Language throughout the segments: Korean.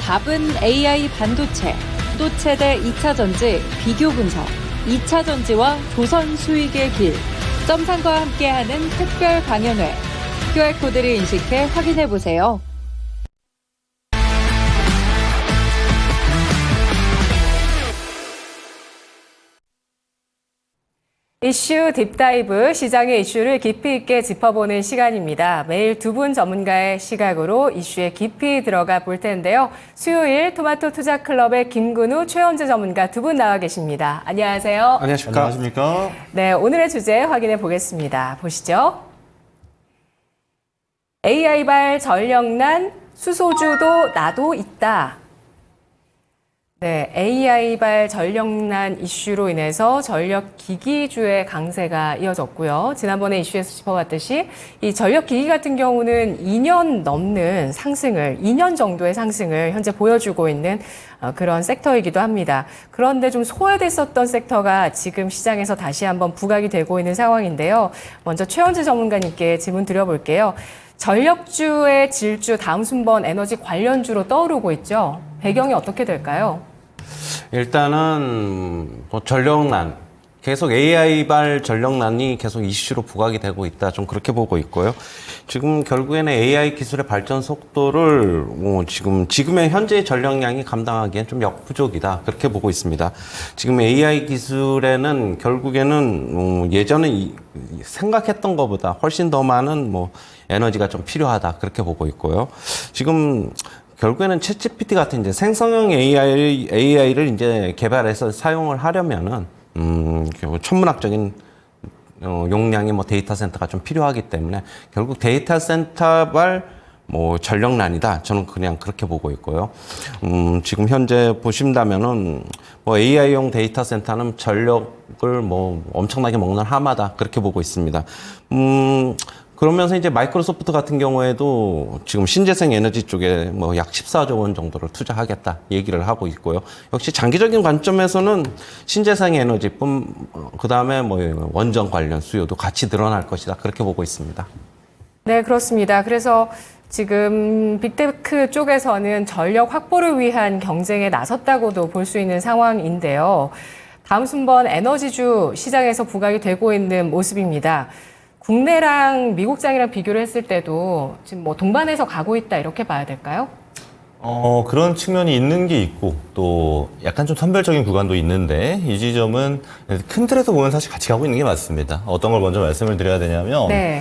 답은 AI 반도체, 또 최대 2차 전지 비교 분석, 2차 전지와 조선 수익의 길, 점상과 함께하는 특별 강연회. QR코드를 인식해 확인해보세요. 이슈 딥다이브, 시장의 이슈를 깊이 있게 짚어보는 시간입니다. 매일 두 분 전문가의 시각으로 이슈에 깊이 들어가 볼 텐데요. 수요일 토마토 투자클럽의 김근우, 최원재 전문가 두 분 나와 계십니다. 안녕하세요. 안녕하십니까? 네, 오늘의 주제 확인해 보겠습니다. 보시죠. AI발 전력난, 수소주도 나도 있다. 네, AI발 전력난 이슈로 인해서 전력기기주의 강세가 이어졌고요. 지난번에 이슈에서 짚어봤듯이 이 전력기기 같은 경우는 2년 넘는 상승을, 2년 정도의 상승을 현재 보여주고 있는 그런 섹터이기도 합니다. 그런데 좀 소외됐었던 섹터가 지금 시장에서 다시 한번 부각이 되고 있는 상황인데요. 먼저 최원재 전문가님께 질문 드려볼게요. 전력주의 질주 다음 순번 에너지 관련주로 떠오르고 있죠. 배경이 어떻게 될까요? 일단은 뭐 전력난, 계속 AI발 전력난이 계속 이슈로 부각이 되고 있다. 좀 그렇게 보고 있고요. 지금 결국에는 AI 기술의 발전 속도를 지금의 현재의 전력량이 감당하기엔 좀 역부족이다. 그렇게 보고 있습니다. 지금 AI 기술에는 결국에는 예전에 생각했던 것보다 훨씬 더 많은 에너지가 좀 필요하다. 그렇게 보고 있고요. 지금 결국에는 챗GPT 같은 이제 생성형 AI를 이제 개발해서 사용을 하려면은 천문학적인 용량의 데이터 센터가 좀 필요하기 때문에 결국 데이터 센터발 전력난이다. 저는 그냥 그렇게 보고 있고요. 지금 현재 보신다면은 AI용 데이터 센터는 전력을 엄청나게 먹는 하마다 그렇게 보고 있습니다. 그러면서 이제 마이크로소프트 같은 경우에도 지금 신재생 에너지 쪽에 약 14조 원 정도를 투자하겠다 얘기를 하고 있고요. 역시 장기적인 관점에서는 신재생 에너지뿐 그다음에 원전 관련 수요도 같이 늘어날 것이다. 그렇게 보고 있습니다. 네, 그렇습니다. 그래서 지금 빅테크 쪽에서는 전력 확보를 위한 경쟁에 나섰다고도 볼 수 있는 상황인데요. 다음 순번 에너지주 시장에서 부각이 되고 있는 모습입니다. 국내랑 미국장이랑 비교를 했을 때도 지금 동반해서 가고 있다 이렇게 봐야 될까요? 그런 측면이 있는 게 있고 또 약간 좀 선별적인 구간도 있는데 이 지점은 큰 틀에서 보면 사실 같이 가고 있는 게 맞습니다. 어떤 걸 먼저 말씀을 드려야 되냐면 네.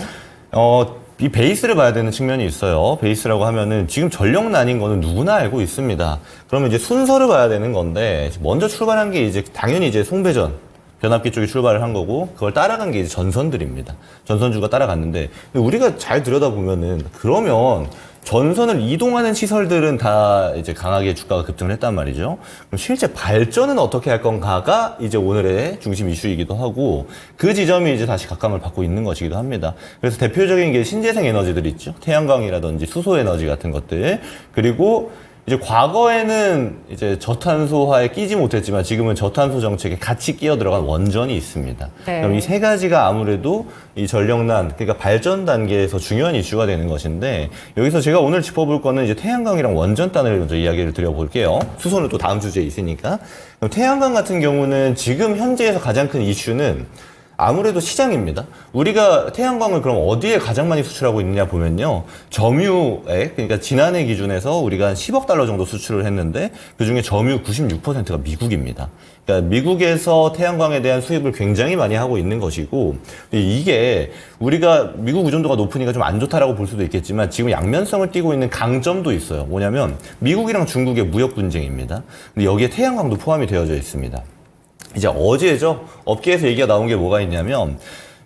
이 베이스를 봐야 되는 측면이 있어요. 베이스라고 하면은 지금 전력난인 거는 누구나 알고 있습니다. 그러면 이제 순서를 봐야 되는 건데 먼저 출발한 게 이제 당연히 이제 송배전 변압기 쪽이 출발을 한 거고 그걸 따라간 게 이제 전선들입니다. 전선주가 따라갔는데 우리가 잘 들여다보면은 그러면 전선을 이동하는 시설들은 다 이제 강하게 주가가 급등을 했단 말이죠. 그럼 실제 발전은 어떻게 할 건가가 이제 오늘의 중심 이슈이기도 하고 그 지점이 이제 다시 각광을 받고 있는 것이기도 합니다. 그래서 대표적인 게 신재생 에너지들 있죠. 태양광이라든지 수소 에너지 같은 것들 그리고 이제 과거에는 이제 저탄소화에 끼지 못했지만 지금은 저탄소 정책에 같이 끼어 들어간 원전이 있습니다. 네. 그럼 이 세 가지가 아무래도 이 전력난, 그러니까 발전 단계에서 중요한 이슈가 되는 것인데 여기서 제가 오늘 짚어볼 거는 이제 태양광이랑 원전단을 먼저 이야기를 드려볼게요. 수소는 또 다음 주제에 있으니까. 그럼 태양광 같은 경우는 지금 현재에서 가장 큰 이슈는 아무래도 시장입니다. 우리가 태양광을 그럼 어디에 가장 많이 수출하고 있느냐 보면요. 점유액, 그러니까 지난해 기준에서 우리가 한 10억 달러 정도 수출을 했는데 그중에 점유 96%가 미국입니다. 그러니까 미국에서 태양광에 대한 수입을 굉장히 많이 하고 있는 것이고 이게 우리가 미국 의존도가 높으니까 좀 안 좋다라고 볼 수도 있겠지만 지금 양면성을 띠고 있는 강점도 있어요. 뭐냐면 미국이랑 중국의 무역 분쟁입니다. 근데 여기에 태양광도 포함이 되어져 있습니다. 이제 어제죠. 업계에서 얘기가 나온 게 뭐가 있냐면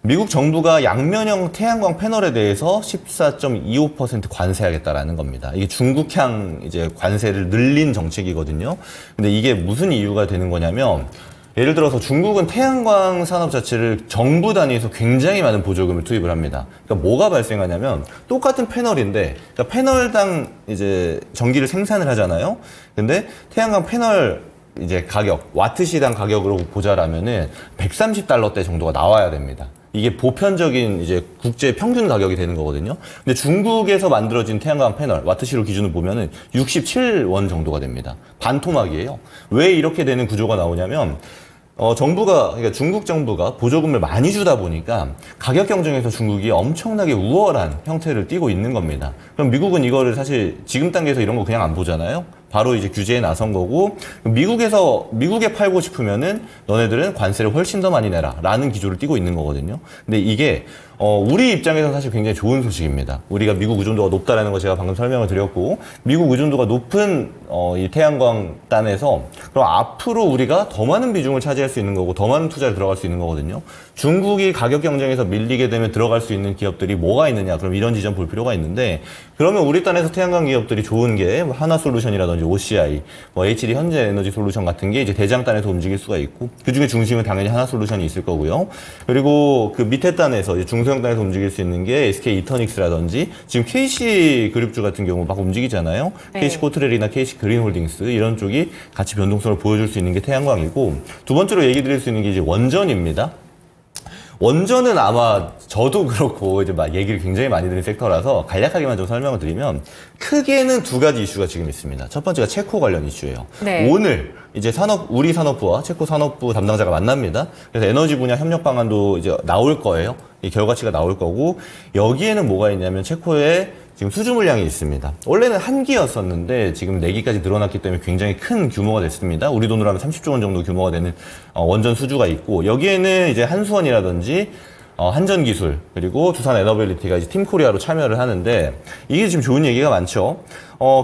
미국 정부가 양면형 태양광 패널에 대해서 14.25% 관세하겠다라는 겁니다. 이게 중국향 이제 관세를 늘린 정책이거든요. 근데 이게 무슨 이유가 되는 거냐면 예를 들어서 중국은 태양광 산업 자체를 정부 단위에서 굉장히 많은 보조금을 투입을 합니다. 그러니까 뭐가 발생하냐면 똑같은 패널인데 그러니까 패널당 이제 전기를 생산을 하잖아요. 근데 태양광 패널 이제 가격, 와트 시당 가격으로 보자라면은 $130대 정도가 나와야 됩니다. 이게 보편적인 이제 국제 평균 가격이 되는 거거든요. 근데 중국에서 만들어진 태양광 패널 와트시로 기준을 보면은 67원 정도가 됩니다. 반토막이에요. 왜 이렇게 되는 구조가 나오냐면 그러니까 중국 정부가 보조금을 많이 주다 보니까 가격 경쟁에서 중국이 엄청나게 우월한 형태를 띠고 있는 겁니다. 그럼 미국은 이거를 사실 지금 단계에서 이런 거 그냥 안 보잖아요. 바로 이제 규제에 나선 거고, 미국에 팔고 싶으면은 너네들은 관세를 훨씬 더 많이 내라 라는 기조를 띠고 있는 거거든요. 근데 이게 우리 입장에서는 사실 굉장히 좋은 소식입니다. 우리가 미국 의존도가 높다라는 거 제가 방금 설명을 드렸고, 미국 의존도가 높은 이 태양광단에서 그럼 앞으로 우리가 더 많은 비중을 차지할 수 있는 거고 더 많은 투자를 들어갈 수 있는 거거든요. 중국이 가격 경쟁에서 밀리게 되면 들어갈 수 있는 기업들이 뭐가 있느냐, 그럼 이런 지점 볼 필요가 있는데, 그러면 우리 딴에서 태양광 기업들이 좋은 게 하나솔루션이라든지 OCI, HD 현재에너지 솔루션 같은 게 이제 대장단에서 움직일 수가 있고, 그 중에 중심은 당연히 하나솔루션이 있을 거고요. 그리고 그 밑에 단에서 이제 중소형 단에서 움직일 수 있는 게 SK 이터닉스라든지 지금 KC 그룹주 같은 경우 막 움직이잖아요. 네. KC 코트렐이나 KC 그린홀딩스 이런 쪽이 같이 변동성을 보여줄 수 있는 게 태양광이고, 두 번째로 얘기 드릴 수 있는 게 이제 원전입니다. 원전은 아마 저도 그렇고 이제 막 얘기를 굉장히 많이 드린 섹터라서 간략하게만 좀 설명을 드리면, 크게는 두 가지 이슈가 지금 있습니다. 첫 번째가 체코 관련 이슈예요. 네. 오늘 이제 우리 산업부와 체코 산업부 담당자가 만납니다. 그래서 에너지 분야 협력 방안도 이제 나올 거예요. 이 결과치가 나올 거고, 여기에는 뭐가 있냐면 체코에 지금 수주 물량이 있습니다. 원래는 한 기였었는데 지금 4기까지 늘어났기 때문에 굉장히 큰 규모가 됐습니다. 우리 돈으로 하면 30조 원 정도 규모가 되는 원전 수주가 있고, 여기에는 이제 한수원이라든지 한전기술, 그리고 두산 에너빌리티가 이제 팀코리아로 참여를 하는데, 이게 지금 좋은 얘기가 많죠.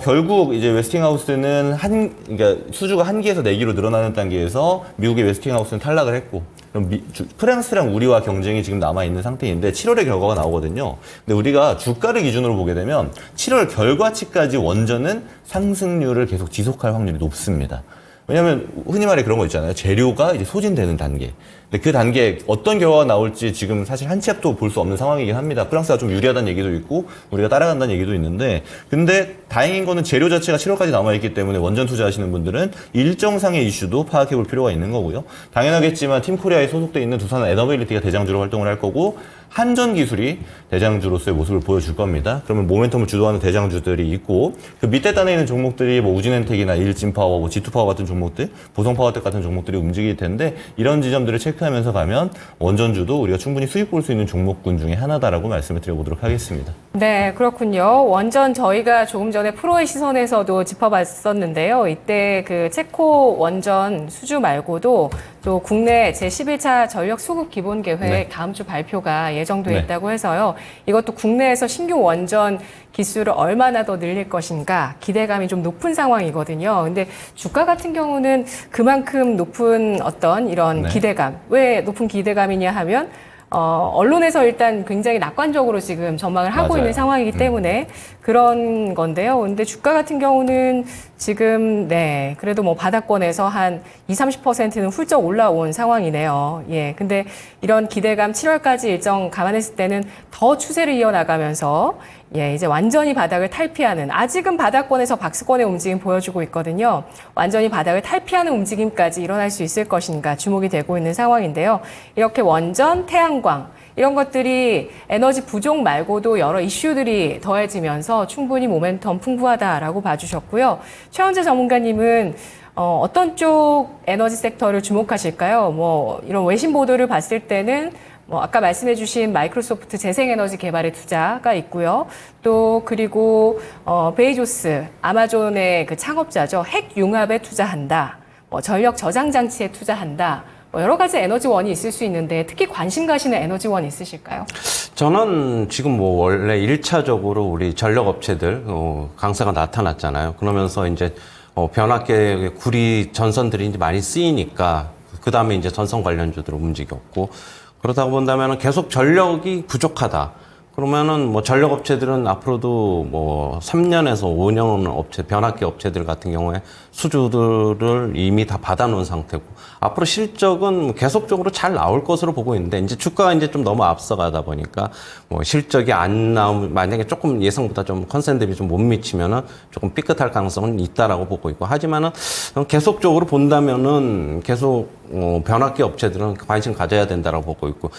결국 이제 웨스팅하우스는 그러니까 수주가 1기에서 4기로 늘어나는 단계에서 미국의 웨스팅하우스는 탈락을 했고, 그럼 프랑스랑 우리와 경쟁이 지금 남아있는 상태인데 7월에 결과가 나오거든요. 근데 우리가 주가를 기준으로 보게 되면 7월 결과치까지 원전은 상승률을 계속 지속할 확률이 높습니다. 왜냐면 흔히 말해 그런 거 있잖아요. 재료가 이제 소진되는 단계. 근데 그 단계에 어떤 결과가 나올지 지금 사실 한 치 앞도 볼 수 없는 상황이긴 합니다. 프랑스가 좀 유리하다는 얘기도 있고 우리가 따라간다는 얘기도 있는데, 근데 다행인 거는 재료 자체가 7월까지 남아있기 때문에 원전 투자하시는 분들은 일정상의 이슈도 파악해 볼 필요가 있는 거고요. 당연하겠지만 팀코리아에 소속돼 있는 두산 에너빌리티가 대장주로 활동을 할 거고, 한전기술이 대장주로서의 모습을 보여줄 겁니다. 그러면 모멘텀을 주도하는 대장주들이 있고, 그 밑에 단에 있는 종목들이 뭐 우진엔텍이나 일진파워, 뭐 G2파워 같은 종목들, 보성파워텍 같은 종목들이 움직일 텐데, 이런 지점들을 체크하면서 가면 원전주도 우리가 충분히 수익 볼 수 있는 종목군 중에 하나다라고 말씀을 드려보도록 하겠습니다. 네, 그렇군요. 원전 저희가 조금 전에 프로의 시선에서도 짚어봤었는데요. 이때 그 체코 원전 수주 말고도 또 국내 제11차 전력 수급 기본 계획 네. 다음 주 발표가 예정돼 네. 있다고 해서요. 이것도 국내에서 신규 원전 기수를 얼마나 더 늘릴 것인가 기대감이 좀 높은 상황이거든요. 근데 주가 같은 경우는 그만큼 높은 어떤 이런 네. 기대감, 왜 높은 기대감이냐 하면 언론에서 일단 굉장히 낙관적으로 지금 전망을 하고 맞아요. 있는 상황이기 때문에 그런 건데요. 근데 주가 같은 경우는 지금, 네, 그래도 뭐 바닥권에서 한 20-30%는 훌쩍 올라온 상황이네요. 예. 근데 이런 기대감 7월까지 일정 감안했을 때는 더 추세를 이어나가면서 예, 이제 완전히 바닥을 탈피하는, 아직은 바닥권에서 박스권의 움직임 보여주고 있거든요. 완전히 바닥을 탈피하는 움직임까지 일어날 수 있을 것인가 주목이 되고 있는 상황인데요. 이렇게 원전, 태양광, 이런 것들이 에너지 부족 말고도 여러 이슈들이 더해지면서 충분히 모멘텀 풍부하다라고 봐주셨고요. 최원재 전문가님은 어떤 쪽 에너지 섹터를 주목하실까요? 뭐 이런 외신 보도를 봤을 때는 뭐 아까 말씀해주신 마이크로소프트 재생에너지 개발에 투자가 있고요. 또 그리고 베이조스, 아마존의 그 창업자죠. 핵 융합에 투자한다. 뭐 전력 저장 장치에 투자한다. 뭐 여러 가지 에너지원이 있을 수 있는데 특히 관심 가시는 에너지원 있으실까요? 저는 지금 뭐 원래 1차적으로 우리 전력업체들 강세가 나타났잖아요. 그러면서 이제 변압계 구리 전선들이 이제 많이 쓰이니까 그 다음에 이제 전선 관련주들 움직였고, 그러다 본다면 계속 전력이 부족하다. 그러면은 뭐 전력 업체들은 앞으로도 뭐 3년에서 5년 업체, 변압기 업체들 같은 경우에 수주들을 이미 다 받아놓은 상태고, 앞으로 실적은 계속적으로 잘 나올 것으로 보고 있는데, 이제 주가가 이제 좀 너무 앞서가다 보니까 뭐 실적이 안 나오면, 만약에 조금 예상보다 좀 컨센 대비 좀 못 미치면은 조금 삐끗할 가능성은 있다라고 보고 있고, 하지만은 계속적으로 본다면은 계속 변압기 업체들은 관심 가져야 된다라고 보고 있고,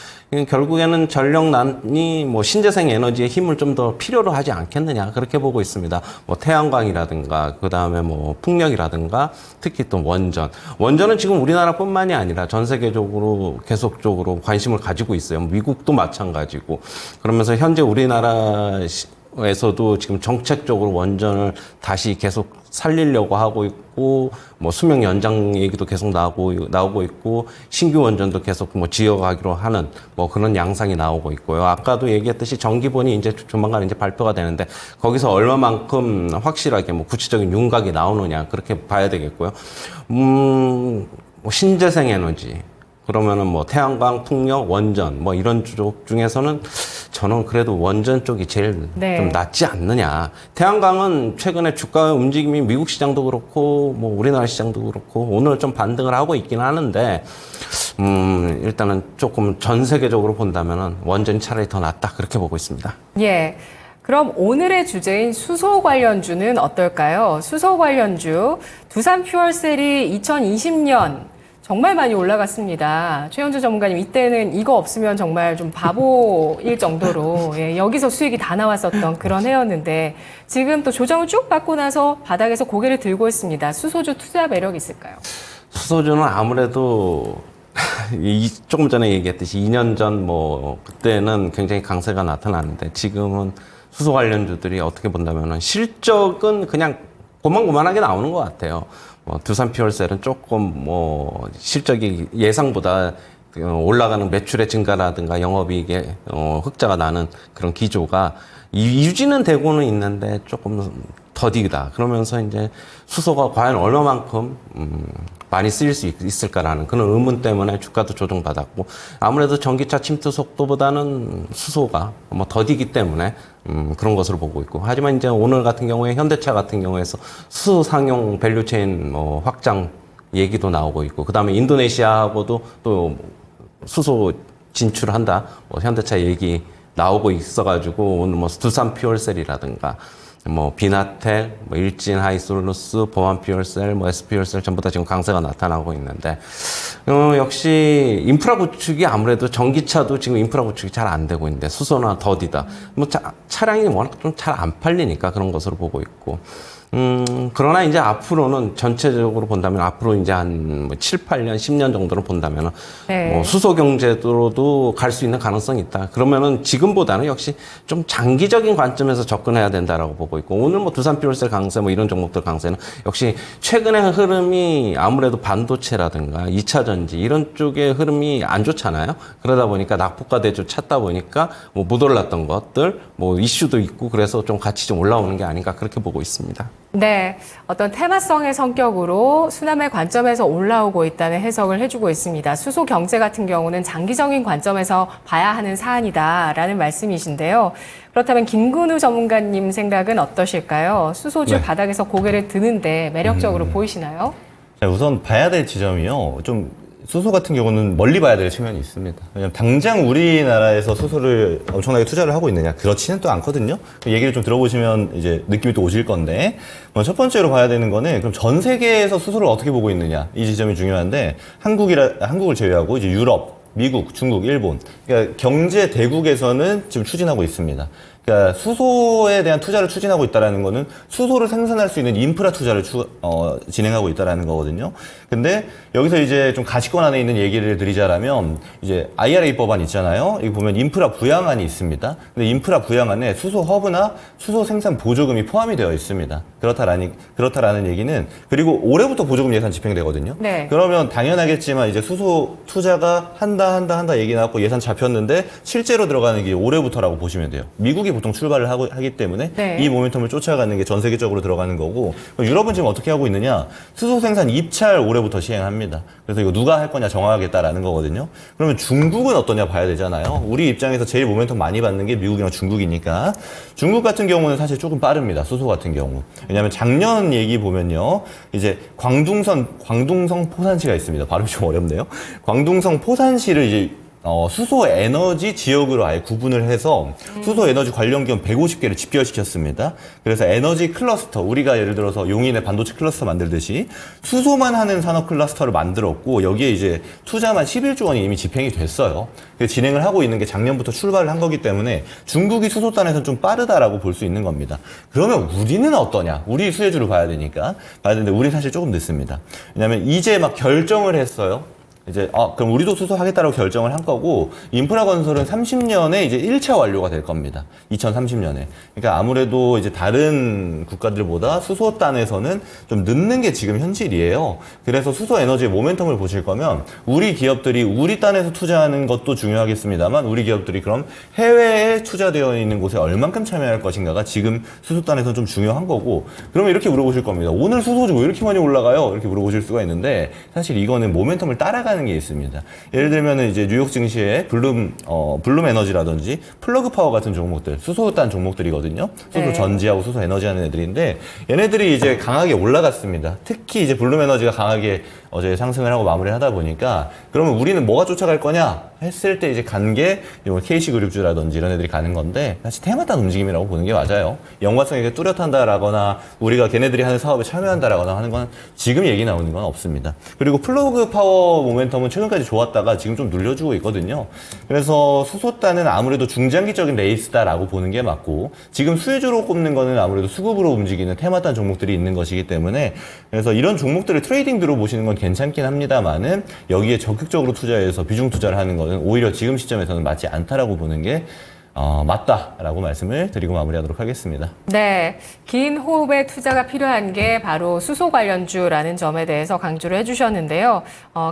결국에는 전력난이 뭐 신재생 에너지의 힘을 좀 더 필요로 하지 않겠느냐, 그렇게 보고 있습니다. 뭐 태양광이라든가 그 다음에 뭐 풍력이라든가 특히 또 원전은 지금 우리나라뿐만이 아니라 전 세계적으로 계속적으로 관심을 가지고 있어요. 미국도 마찬가지고. 그러면서 현재 우리나라에서도 지금 정책적으로 원전을 다시 계속 살리려고 하고 있고, 뭐 수명 연장 얘기도 계속 나오고 있고, 신규 원전도 계속 뭐 지어가기로 하는 뭐 그런 양상이 나오고 있고요. 아까도 얘기했듯이 정기본이 이제 조만간 이제 발표가 되는데, 거기서 얼마만큼 확실하게 뭐 구체적인 윤곽이 나오느냐, 그렇게 봐야 되겠고요. 뭐 신재생 에너지, 그러면은 뭐 태양광, 풍력, 원전 뭐 이런 쪽 중에서는 저는 그래도 원전 쪽이 제일 좀 낫지 않느냐. 태양광은 최근에 주가 움직임이 미국 시장도 그렇고 뭐 우리나라 시장도 그렇고 오늘 좀 반등을 하고 있긴 하는데, 일단은 조금 전 세계적으로 본다면은 원전이 차라리 더 낫다, 그렇게 보고 있습니다. 예. 그럼 오늘의 주제인 수소 관련주는 어떨까요? 수소 관련주 두산 퓨얼셀이 2020년 정말 많이 올라갔습니다. 최현주 전문가님, 이때는 이거 없으면 정말 좀 바보일 정도로 여기서 수익이 다 나왔었던 그런 해였는데, 지금 또 조정을 쭉 받고 나서 바닥에서 고개를 들고 있습니다. 수소주 투자 매력이 있을까요? 수소주는 아무래도 조금 전에 얘기했듯이 2년 전 뭐 그때는 굉장히 강세가 나타났는데, 지금은 수소 관련주들이 어떻게 본다면은 실적은 그냥 고만고만하게 나오는 것 같아요. 뭐 두산 퓨얼셀은 조금 뭐 실적이 예상보다 올라가는 매출의 증가라든가 영업이익에 흑자가 나는 그런 기조가 유지는 되고는 있는데 조금 더디다. 그러면서 이제 수소가 과연 얼마만큼 많이 쓰일 수 있을까라는 그런 의문 때문에 주가도 조정받았고, 아무래도 전기차 침투 속도보다는 수소가 뭐 더디기 때문에 그런 것으로 보고 있고, 하지만 이제 오늘 같은 경우에 현대차 같은 경우에서 수소 상용 밸류체인 뭐 확장 얘기도 나오고 있고, 그 다음에 인도네시아하고도 또 수소 진출한다, 뭐 현대차 얘기 나오고 있어가지고, 오늘 뭐 두산 퓨얼셀이라든가 뭐 비나텍, 뭐 일진 하이솔루스, 보안 퓨얼셀, 뭐 S 퓨얼셀 전부 다 지금 강세가 나타나고 있는데, 역시 인프라 구축이 아무래도 전기차도 지금 인프라 구축이 잘 안 되고 있는데 수소나 더디다. 뭐 차량이 워낙 좀 잘 안 팔리니까 그런 것으로 보고 있고. 그러나 이제 앞으로는 전체적으로 본다면 앞으로 이제 한 7, 8년, 10년 정도로 본다면 뭐 수소 경제로도 갈 수 있는 가능성이 있다. 그러면은 지금보다는 역시 좀 장기적인 관점에서 접근해야 된다라고 보고 있고, 오늘 뭐 두산 퓨얼셀 강세 뭐 이런 종목들 강세는 역시 최근의 흐름이 아무래도 반도체라든가 2차 전지 이런 쪽의 흐름이 안 좋잖아요. 그러다 보니까 낙폭과 대조 찾다 보니까 뭐 못 올랐던 것들 뭐 이슈도 있고, 그래서 좀 같이 좀 올라오는 게 아닌가, 그렇게 보고 있습니다. 네, 어떤 테마성의 성격으로 수남의 관점에서 올라오고 있다는 해석을 해주고 있습니다. 수소 경제 같은 경우는 장기적인 관점에서 봐야 하는 사안이다라는 말씀이신데요. 그렇다면 김근우 전문가님 생각은 어떠실까요? 수소주 바닥에서 고개를 드는데 매력적으로 보이시나요? 자, 우선 봐야 될 지점이요. 좀 수소 같은 경우는 멀리 봐야 될 측면이 있습니다. 왜냐하면 당장 우리나라에서 수소를 엄청나게 투자를 하고 있느냐, 그렇지는 또 않거든요. 그 얘기를 좀 들어보시면 이제 느낌이 또 오실 건데, 첫 번째로 봐야 되는 거는 그럼 전 세계에서 수소를 어떻게 보고 있느냐, 이 지점이 중요한데, 한국을 제외하고 이제 유럽, 미국, 중국, 일본, 그러니까 경제 대국에서는 지금 추진하고 있습니다. 그러니까 수소에 대한 투자를 추진하고 있다라는 거는 수소를 생산할 수 있는 인프라 투자를 진행하고 있다라는 거거든요. 근데 여기서 이제 좀 가치권 안에 있는 얘기를 드리자라면, 이제 IRA 법안 있잖아요. 여기 보면 인프라 부양안이 있습니다. 근데 인프라 부양안에 수소 허브나 수소 생산 보조금이 포함이 되어 있습니다. 그렇다라는 얘기는, 그리고 올해부터 보조금 예산 집행되거든요. 네. 그러면 당연하겠지만 이제 수소 투자가 한다 얘기 나왔고 예산 잡혔는데 실제로 들어가는 게 올해부터라고 보시면 돼요. 미국이 보통 출발을 하기 때문에 네. 이 모멘텀을 쫓아가는 게 전 세계적으로 들어가는 거고, 유럽은 지금 어떻게 하고 있느냐? 수소 생산 입찰 올해부터 시행합니다. 그래서 이거 누가 할 거냐 정하겠다라는 거거든요. 그러면 중국은 어떠냐 봐야 되잖아요. 우리 입장에서 제일 모멘텀 많이 받는 게 미국이랑 중국이니까, 중국 같은 경우는 사실 조금 빠릅니다. 수소 같은 경우. 왜냐하면 작년 얘기 보면요, 이제 광둥성 포산시가 있습니다. 발음이 좀 어렵네요. 광둥성 포산시를 이제 수소 에너지 지역으로 아예 구분을 해서 수소 에너지 관련 기업 150개를 집결시켰습니다. 그래서 에너지 클러스터, 우리가 예를 들어서 용인의 반도체 클러스터 만들듯이 수소만 하는 산업 클러스터를 만들었고, 여기에 이제 투자만 11조 원이 이미 집행이 됐어요. 진행을 하고 있는 게 작년부터 출발을 한 거기 때문에 중국이 수소단에서는 좀 빠르다라고 볼 수 있는 겁니다. 그러면 우리는 어떠냐? 우리 수혜주를 봐야 되니까. 봐야 되는데 우리 사실 조금 늦습니다. 왜냐하면 이제 막 결정을 했어요. 이제 그럼 우리도 수소하겠다라고 결정을 한 거고, 인프라 건설은 30년에 이제 1차 완료가 될 겁니다. 2030년에. 그러니까 아무래도 이제 다른 국가들보다 수소단에서는 좀 늦는 게 지금 현실이에요. 그래서 수소 에너지의 모멘텀을 보실 거면 우리 기업들이 우리 딴에서 투자하는 것도 중요하겠습니다만, 우리 기업들이 그럼 해외에 투자되어 있는 곳에 얼만큼 참여할 것인가가 지금 수소단에서는 좀 중요한 거고, 그러면 이렇게 물어보실 겁니다. 오늘 수소주 왜 이렇게 많이 올라가요? 이렇게 물어보실 수가 있는데, 사실 이거는 모멘텀을 따라가는 게 있습니다. 예를 들면 이제 뉴욕 증시의 블룸 에너지라든지 플러그 파워 같은 종목들, 수소단 종목들이거든요. 수소 네. 전지하고 수소 에너지 하는 애들인데, 얘네들이 이제 강하게 올라갔습니다. 특히 이제 블룸 에너지가 강하게 어제 상승을 하고 마무리를 하다 보니까, 그러면 우리는 뭐가 쫓아갈 거냐 했을 때 이제 간 게 KC그룹주라든지 이런 애들이 가는 건데, 사실 테마단 움직임이라고 보는 게 맞아요. 연관성이 뚜렷한다라거나 우리가 걔네들이 하는 사업에 참여한다라거나 하는 건 지금 얘기 나오는 건 없습니다. 그리고 플러그 파워 모멘텀은 최근까지 좋았다가 지금 좀 눌려주고 있거든요. 그래서 수소단은 아무래도 중장기적인 레이스다라고 보는 게 맞고, 지금 수혜주로 꼽는 거는 아무래도 수급으로 움직이는 테마단 종목들이 있는 것이기 때문에, 그래서 이런 종목들을 트레이딩 들어보시는 건 괜찮긴 합니다만은, 여기에 적극적으로 투자해서 비중 투자를 하는 거는 오히려 지금 시점에서는 맞지 않다라고 보는 게 맞다라고 말씀을 드리고 마무리하도록 하겠습니다. 네, 긴 호흡의 투자가 필요한 게 바로 수소 관련주라는 점에 대해서 강조를 해주셨는데요.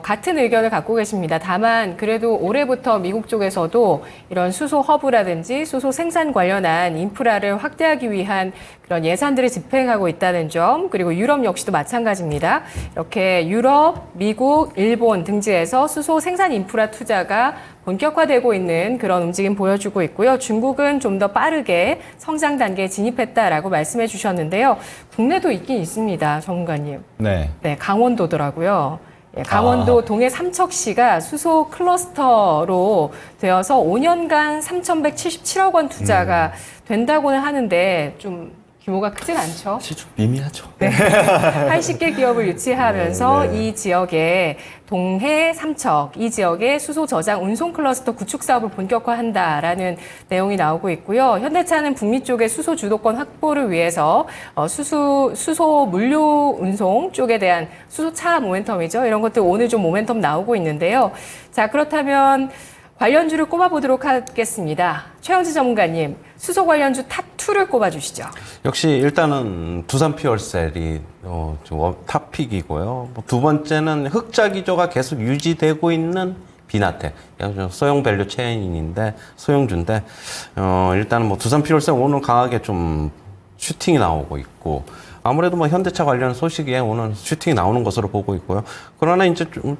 같은 의견을 갖고 계십니다. 다만 그래도 올해부터 미국 쪽에서도 이런 수소 허브라든지 수소 생산 관련한 인프라를 확대하기 위한 그런 예산들을 집행하고 있다는 점, 그리고 유럽 역시도 마찬가지입니다. 이렇게 유럽, 미국, 일본 등지에서 수소 생산 인프라 투자가 본격화되고 있는 그런 움직임 보여주고 있고요. 중국은 좀 더 빠르게 성장 단계에 진입했다라고 말씀해 주셨는데요. 국내도 있긴 있습니다, 전문가님. 네. 네, 강원도더라고요. 예, 강원도 동해 삼척시가 수소 클러스터로 되어서 5년간 3,177억 원 투자가 된다고는 하는데 좀 규모가 크진 않죠. 사실 좀 미미하죠. 네. 80개 기업을 유치하면서 네. 이 지역에 동해 삼척, 이 지역에 수소 저장 운송 클러스터 구축 사업을 본격화한다라는 내용이 나오고 있고요. 현대차는 북미 쪽의 수소 주도권 확보를 위해서 수소 물류 운송 쪽에 대한 수소차 모멘텀이죠. 이런 것들 오늘 좀 모멘텀 나오고 있는데요. 자, 그렇다면 관련주를 꼽아보도록 하겠습니다. 최영지 전문가님, 수소 관련주 탑2를 꼽아주시죠. 역시 일단은 두산 피월셀이 탑픽이고요. 두 번째는 흑자 기조가 계속 유지되고 있는 비나텍, 소형 밸류 체인인데 소형주인데 일단은 뭐 두산 피월셀 오늘 강하게 좀 슈팅이 나오고 있고, 아무래도 뭐 현대차 관련 소식에 오늘 슈팅이 나오는 것으로 보고 있고요. 그러나 이제 좀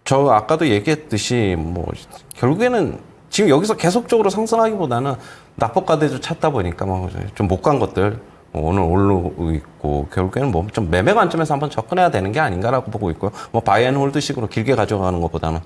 저 아까도 얘기했듯이 뭐 결국에는 지금 여기서 계속적으로 상승하기보다는 납법과대주 찾다 보니까 뭐 좀 못 간 것들 오늘 오르고 있고, 결국에는 뭐 좀 매매 관점에서 한번 접근해야 되는 게 아닌가라고 보고 있고요. 뭐 바이앤홀드식으로 길게 가져가는 것보다는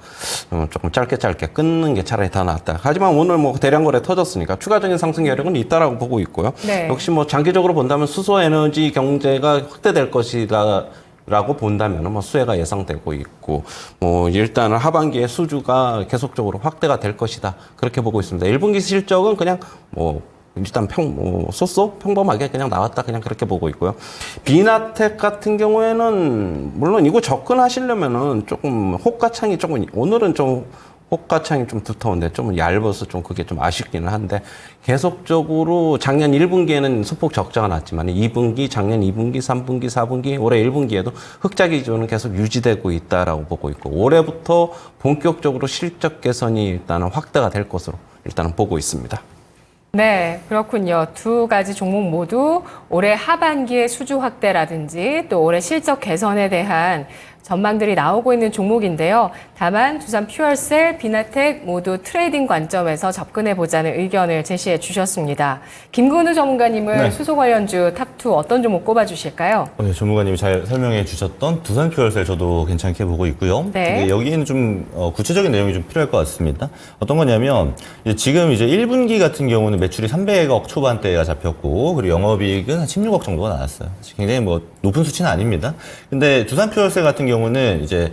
조금 짧게 끊는 게 차라리 더 낫다. 하지만 오늘 뭐 대량 거래 터졌으니까 추가적인 상승 여력은 있다라고 보고 있고요. 네. 역시 뭐 장기적으로 본다면 수소 에너지 경제가 확대될 것이다. 라고 본다면 뭐 수혜가 예상되고 있고, 뭐 일단은 하반기에 수주가 계속적으로 확대가 될 것이다, 그렇게 보고 있습니다. 1분기 실적은 그냥 뭐 일단 평범하게 그냥 나왔다, 그냥 그렇게 보고 있고요. 비나텍 같은 경우에는 물론 이거 접근하시려면은 조금 호가창이 조금, 오늘은 좀 호가창이 좀 두터운데 좀 얇아서 좀 그게 좀 아쉽기는 한데, 계속적으로 작년 1분기에는 소폭 적자가 났지만 2분기, 작년 2분기, 3분기, 4분기, 올해 1분기에도 흑자 기조는 계속 유지되고 있다라고 보고 있고, 올해부터 본격적으로 실적 개선이 일단은 확대가 될 것으로 일단은 보고 있습니다. 네, 그렇군요. 두 가지 종목 모두 올해 하반기에 수주 확대라든지 또 올해 실적 개선에 대한 전망들이 나오고 있는 종목인데요. 다만 두산 퓨얼셀, 비나텍 모두 트레이딩 관점에서 접근해보자는 의견을 제시해 주셨습니다. 김근우 전문가님은 네. 수소 관련주 탑2 어떤 종목 꼽아주실까요? 네, 전문가님이 잘 설명해 주셨던 두산 퓨얼셀 저도 괜찮게 보고 있고요. 네. 근데 여기는 좀 구체적인 내용이 좀 필요할 것 같습니다. 어떤 거냐면 지금 이제 1분기 같은 경우는 매출이 300억 초반대가 잡혔고 그리고 영업이익은 한 16억 정도가 나왔어요. 굉장히 뭐 높은 수치는 아닙니다. 근데 두산 퓨얼셀 같은 경우는 이제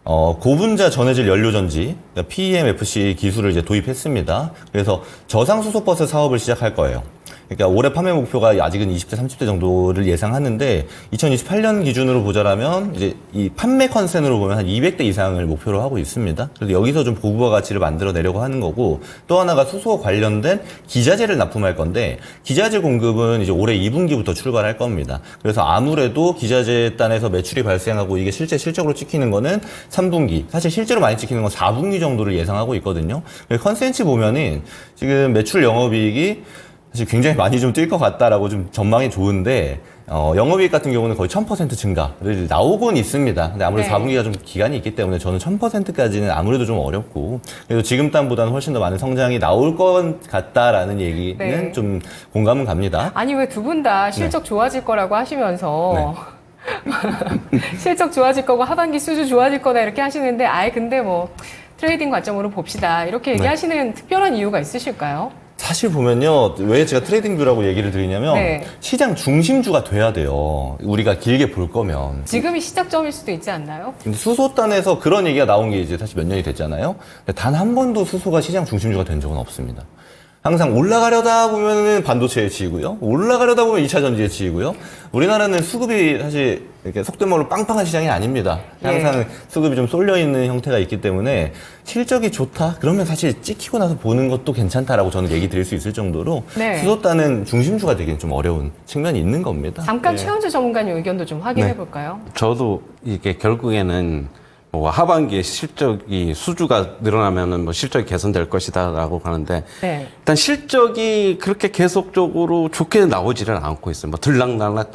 고분자 전해질 연료전지, 그러니까 PEMFC 기술을 이제 도입했습니다. 그래서 저상수소버스 사업을 시작할 거예요. 그러니까 올해 판매 목표가 아직은 20대, 30대 정도를 예상하는데 2028년 기준으로 보자라면 이제 이 판매 컨센으로 보면 한 200대 이상을 목표로 하고 있습니다. 그래서 여기서 좀 고부가 가치를 만들어내려고 하는 거고 또 하나가 수소 관련된 기자재를 납품할 건데 기자재 공급은 이제 올해 2분기부터 출발할 겁니다. 그래서 아무래도 기자재 단에서 매출이 발생하고 이게 실적으로 찍히는 거는 3분기, 사실 실제로 많이 찍히는 건 4분기 정도를 예상하고 있거든요. 컨센치 보면은 지금 매출 영업이익이 사실 굉장히 많이 좀 뛸 것 같다라고 좀 전망이 좋은데 영업이익 같은 경우는 거의 1000% 증가를 나오곤 있습니다. 근데 아무래도 네. 4분기가 좀 기간이 있기 때문에 저는 1000%까지는 아무래도 좀 어렵고 그래서 지금 단보다는 훨씬 더 많은 성장이 나올 것 같다라는 얘기는 네. 좀 공감은 갑니다. 아니 왜 두 분 다 실적 좋아질 거라고 하시면서 실적 좋아질 거고 하반기 수주 좋아질 거다 이렇게 하시는데 아예 근데 뭐 트레이딩 관점으로 봅시다 이렇게 얘기하시는 특별한 이유가 있으실까요? 사실 보면요, 왜 제가 트레이딩 뷰라고 얘기를 드리냐면 네. 시장 중심주가 돼야 돼요. 우리가 길게 볼 거면. 지금이 시작점일 수도 있지 않나요? 근데 수소단에서 그런 얘기가 나온 게 이제 사실 몇 년이 됐잖아요. 단 한 번도 수소가 시장 중심주가 된 적은 없습니다. 항상 올라가려다 보면은 반도체에 치이고요. 올라가려다 보면 2차 전지에 치이고요. 우리나라는 수급이 사실 이렇게 속된 말로 빵빵한 시장이 아닙니다. 항상 수급이 좀 쏠려 있는 형태가 있기 때문에 실적이 좋다? 그러면 사실 찍히고 나서 보는 것도 괜찮다라고 저는 얘기 드릴 수 있을 정도로 네. 수소단은 중심주가 되기는 좀 어려운 측면이 있는 겁니다. 잠깐 최현주 전문가님 의견도 좀 확인해 볼까요? 저도 이게 결국에는 뭐 하반기에 실적이 수주가 늘어나면은 뭐 실적이 개선될 것이다라고 하는데 네. 일단 실적이 그렇게 계속적으로 좋게 나오지를 않고 있어요. 뭐 들락날락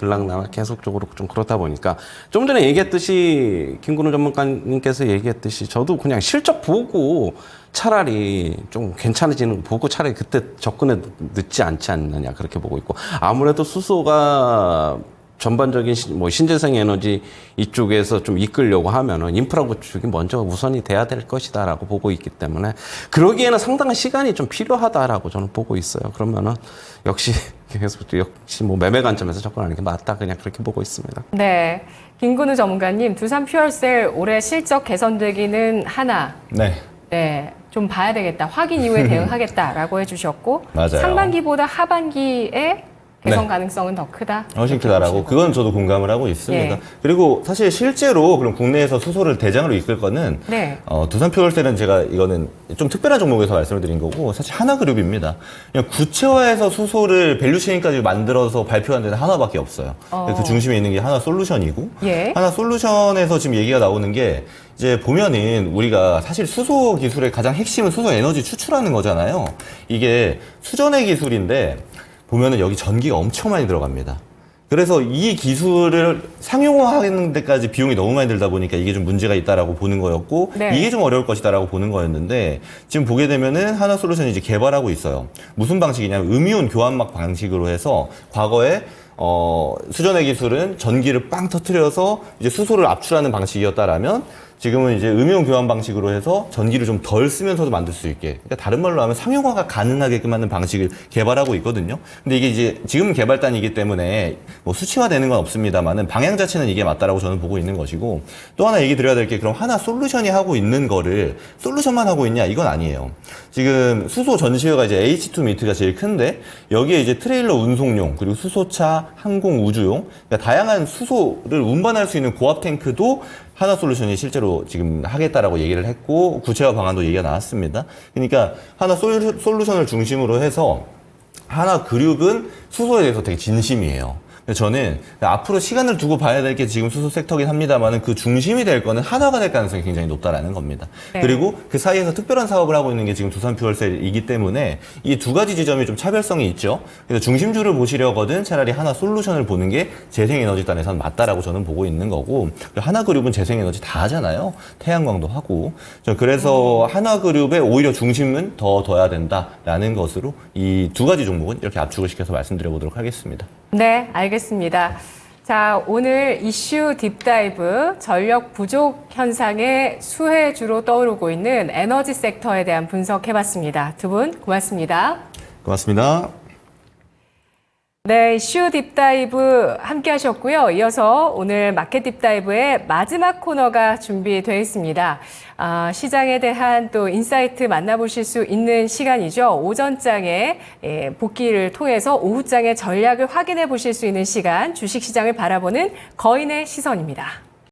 계속적으로 좀 그렇다 보니까 좀 전에 얘기했듯이 김근우 전문가님께서 얘기했듯이 저도 그냥 실적 보고 차라리 좀 괜찮아지는 거 보고 차라리 그때 접근에 늦지 않지 않느냐 그렇게 보고 있고 아무래도 수소가 전반적인 뭐 신재생 에너지 이쪽에서 좀 이끌려고 하면은 인프라 구축이 먼저 우선이 돼야 될 것이다라고 보고 있기 때문에 그러기에는 상당한 시간이 좀 필요하다라고 저는 보고 있어요. 그러면은 역시 뭐 매매 관점에서 접근하는 게 맞다 그냥 그렇게 보고 있습니다. 네. 김근우 전문가님, 두산 퓨얼셀 올해 실적 개선되기는 하나. 네. 네. 좀 봐야 되겠다. 확인 이후에 대응하겠다라고 해주셨고. 맞아요. 상반기보다 하반기에 개선 네. 가능성은 더 크다. 훨씬 크다라고 그건 저도 공감을 하고 있습니다. 예. 그리고 사실 실제로 그럼 국내에서 수소를 대장으로 이끌 거는 네. 두산 퓨얼셀은 제가 이거는 좀 특별한 종목에서 말씀을 드린 거고 사실 하나그룹입니다. 그냥 구체화해서 수소를 밸류체인까지 만들어서 발표한 데는 하나밖에 없어요. 그 중심에 있는 게 하나솔루션이고 예. 하나솔루션에서 지금 얘기가 나오는 게 이제 보면은 우리가 사실 수소 기술의 가장 핵심은 수소 에너지 추출하는 거잖아요. 이게 수전의 기술인데 보면은 여기 전기가 엄청 많이 들어갑니다. 그래서 이 기술을 상용화하는 데까지 비용이 너무 많이 들다 보니까 이게 좀 문제가 있다라고 보는 거였고 네. 이게 좀 어려울 것이다라고 보는 거였는데 지금 보게 되면은 하나솔루션이 이제 개발하고 있어요. 무슨 방식이냐면 음이온 교환막 방식으로 해서 과거에 수전의 기술은 전기를 빵 터뜨려서 이제 수소를 압출하는 방식이었다라면 지금은 이제 음이온 교환 방식으로 해서 전기를 좀 덜 쓰면서도 만들 수 있게. 그러니까 다른 말로 하면 상용화가 가능하게끔 하는 방식을 개발하고 있거든요. 근데 이게 이제 지금 개발단이기 때문에 뭐 수치화되는 건 없습니다만은 방향 자체는 이게 맞다라고 저는 보고 있는 것이고 또 하나 얘기 드려야 될 게 그럼 하나 솔루션이 하고 있는 거를 솔루션만 하고 있냐 이건 아니에요. 지금 수소 전시회가 이제 H2 미트가 제일 큰데 여기에 이제 트레일러 운송용 그리고 수소차, 항공 우주용 그러니까 다양한 수소를 운반할 수 있는 고압 탱크도 하나솔루션이 실제로 지금 하겠다라고 얘기를 했고 구체화 방안도 얘기가 나왔습니다. 그러니까 하나솔루션을 중심으로 해서 하나그룹은 수소에 대해서 되게 진심이에요. 저는 앞으로 시간을 두고 봐야 될 게 지금 수소 섹터긴 합니다만은 그 중심이 될 거는 한화가 될 가능성이 굉장히 높다라는 겁니다. 네. 그리고 그 사이에서 특별한 사업을 하고 있는 게 지금 두산퓨얼셀이기 때문에 이 두 가지 지점이 좀 차별성이 있죠. 그래서 중심주를 보시려거든 차라리 하나솔루션을 보는 게 재생에너지단에서는 맞다라고 저는 보고 있는 거고, 하나그룹은 재생에너지 다 하잖아요. 태양광도 하고. 그래서 하나그룹의 오히려 중심은 더 둬야 된다라는 것으로 이 두 가지 종목은 이렇게 압축을 시켜서 말씀드려 보도록 하겠습니다. 네, 알겠습니다. 자, 오늘 이슈 딥다이브 전력 부족 현상의 수혜주로 떠오르고 있는 에너지 섹터에 대한 분석해봤습니다. 두 분 고맙습니다. 고맙습니다. 네, 이슈 딥다이브 함께 하셨고요. 이어서 오늘 마켓 딥다이브의 마지막 코너가 준비되어 있습니다. 시장에 대한 또 인사이트 만나보실 수 있는 시간이죠. 오전장에 복귀를 통해서 오후장의 전략을 확인해 보실 수 있는 시간, 주식시장을 바라보는 거인의 시선입니다.